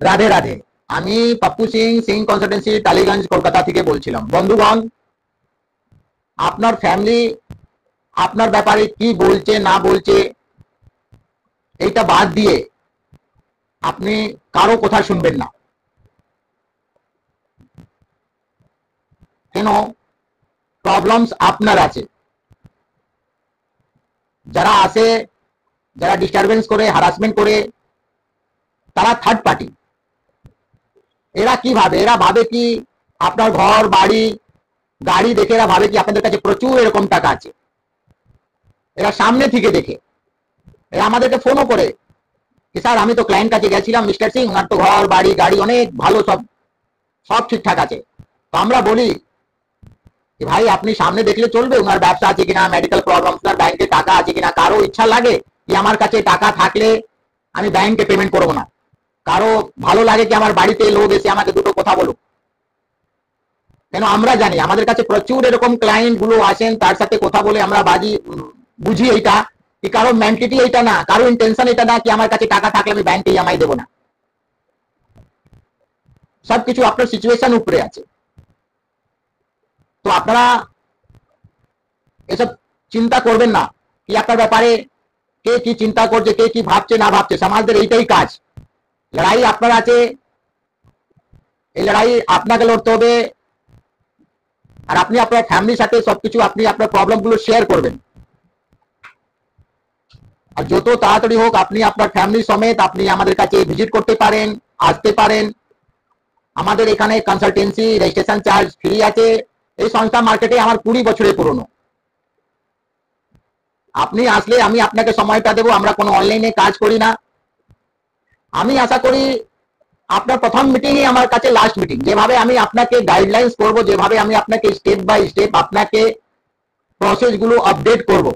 রাধে রাধে। আমি পাপ্পু সিং সিং কনসালটেন্সি টালিগঞ্জ কলকাতা থেকে বলছিলাম। বন্ধুগণ, আপনার ফ্যামিলি আপনার ব্যাপারে কি বলছে না বলছে এইটা বাদ দিয়ে আপনি কারো কথা শুনবেন না। কেন? প্রবলেমস আপনার আছে। যারা আসে, যারা ডিস্টারবেন্স করে, হারাসমেন্ট করে, তারা থার্ড পার্টি। এরা কি ভাবে? এরা ভাবে কি আপনার ঘর বাড়ি গাড়ি দেখে এরা ভাবে কি আপনাদের কাছে প্রচুর এরকম টাকা আছে। এরা সামনে থেকে দেখে, এরা আমাদেরকে ফোনও করে कि স্যার আমি তো ক্লায়েন্ট কাছে গেছিলাম, মিস্টার সিং ওনার তো ঘর বাড়ি গাড়ি অনেক ভালো, সব সব ঠিকঠাক আছে। তো আমরা বলি कि ভাই আপনি সামনে দেখলে চলবে? ওনার ব্যবসা আছে কিনা, মেডিকেল প্রবলেম, ওনার ব্যাংকে টাকা আছে কিনা। কারো ইচ্ছা লাগে কি আমার কাছে টাকা থাকলে আমি ব্যাংকে পেমেন্ট করব না? কারো ভালো লাগে কি আমার বাড়িতে লোক এসে আমাকে দুটো কথা বলুক? কেন? আমরা জানি আমাদের কাছে প্রচুর এরকম ক্লায়েন্ট গুলো আসেন, তার সাথে কথা বলে আমরা বুঝি এইটা कि কারো মেন্টালিটি এটা না, কারো ইন্টেনশন এটা না কি আমার কাছে টাকা থাকলে আমি ব্যাংকে ইএমআই দেব না। সবকিছু আপনার সিচুয়েশন উপরে আছে। তো আপনারা এসব চিন্তা করবেন না কি আপনার ব্যাপারে কে কি চিন্তা করছে, কে কি ভাবছে না ভাবছে। সমাজের এইটাই কাজ। লড়াই আপনার আছে, এই লড়াই আপনাকে লড়তে হবে। আর আপনি আপনার ফ্যামিলির সাথে সবকিছু আপনি আপনার প্রবলেম গুলো শেয়ার করবেন। আর যত তাড়াতাড়ি হোক আপনি আপনার ফ্যামিলি সমেত আপনি আমাদের কাছে ভিজিট করতে পারেন, আসতে পারেন। আমাদের এখানে কনসালটেন্সি রেজিস্ট্রেশন চার্জ ফ্রি আছে। এই সংস্থা মার্কেটে আমার 20 বছরের পুরনো। আপনি আসলে আমি আপনাকে সময়টা দেবো। আমরা কোনো অনলাইনে কাজ করি না। আমি আশা করি আপনার প্রথম মিটিংই আমার কাছে লাস্ট মিটিং। যেভাবে আমি আপনাকে গাইডলাইন্স করব, যেভাবে আমি আপনাকে স্টেপ বাই স্টেপ আপনাকে প্রসেস গুলো আপডেট করব,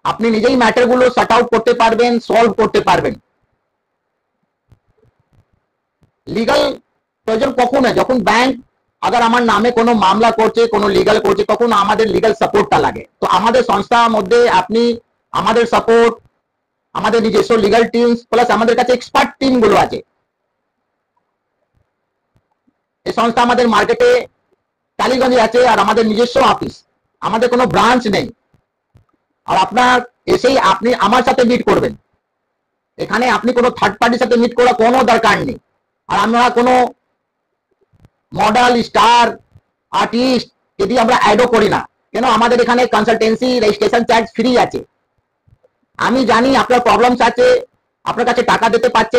আপনি নিজেই ম্যাটার গুলো সর্ট আউট করতে পারবেন, সলভ করতে পারবেন। লিগাল প্রয়োজন কখন হয়? যখন ব্যাংক अगर আমার নামে কোনো মামলা করছে, কোনো লিগাল করছে, তখন আমাদের লিগাল সাপোর্টটা লাগে। তো আমাদের সংস্থার মধ্যে আপনি আমাদের সাপোর্ট, আমাদের নিজস্ব লিগাল টিমস প্লাস আমাদের কাছে এক্সপার্ট টিম গুলো আছে। এই সংস্থা আমাদের মার্কেটে টালিগঞ্জে আছে আর আমাদের নিজস্ব অফিস, আমাদের কোনো ব্রাঞ্চ নেই। আর আপনার এসেই আপনি আমার সাথে মিট করবেন। এখানে আপনি কোনো থার্ড পার্টির সাথে মিট করা কোনো দরকার নেই। আর আমরা কোনো মডেল স্টার আর্টিস্ট যদি আমরা অ্যাডও করি না। কেন? আমাদের এখানে কনসালটেন্সি রেজিস্ট্রেশন চার্জ ফ্রি আছে। আমি জানি আপনার প্রবলেমস আছে, আপনার কাছে টাকা দিতে পারছে